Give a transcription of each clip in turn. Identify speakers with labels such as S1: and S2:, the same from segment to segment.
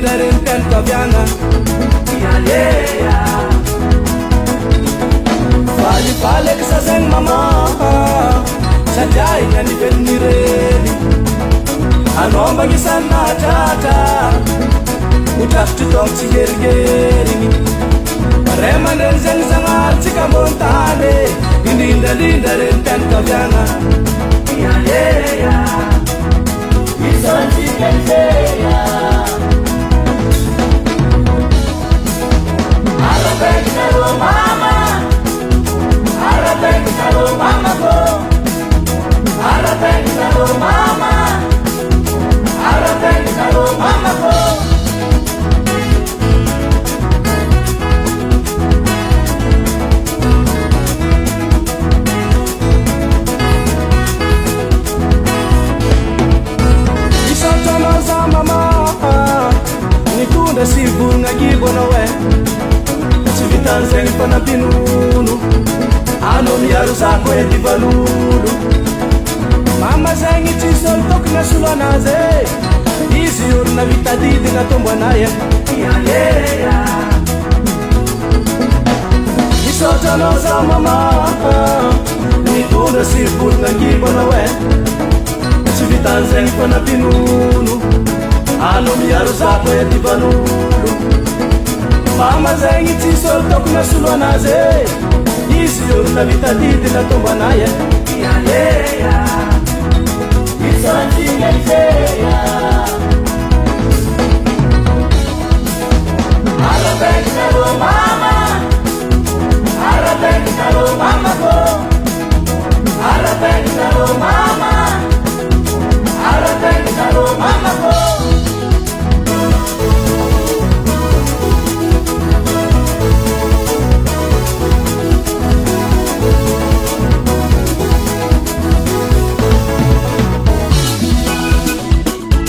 S1: linda renkan kavyana yaleya Fali palek sa seng mama Sajay nga ni penireli Anomba gisan na tata Utak tutong sigeri-geri Pareman rin siyang sangat Sika montane Linda renkan kavyana yaleya Isan sikenseya Arabek karo mama Arabek karo mama ko Arabek karo mama Arabek karo mama ko Nikunda sibul ngagibona we Sivitan seng panapinunu Ano miyaru sako ya dibalulu Mama seng itisol tok na sulanaze Isi yur na vitadidi na tombanaye Yaleya Isotano sa mama Nikunda sibul ngagibona we Sivitan seng panapinunu Ano miyaru sako ya dibalulu Mama zengi tisol tok na sulanaze Isi yur na vitadidi na tombanaye Yaleya Isanti ngenseya Arabek karo mama Arabek karo mama ko Arabek karo mama Arabek karo mama ko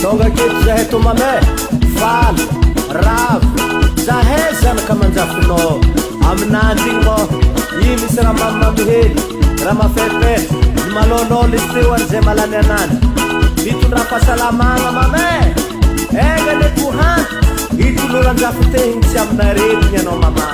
S1: Tonga keto zahay tomame Falo, ravo Zahay zany ka manjafinao Aminandry igny mo I misy raha mamamihely Raha mafefe Ny malololo izy teo an'izay malany anandry Mitondra fahasalamagna mame Enga le tohan Itoloran-jafy tehiny tsy aminareny ianao mama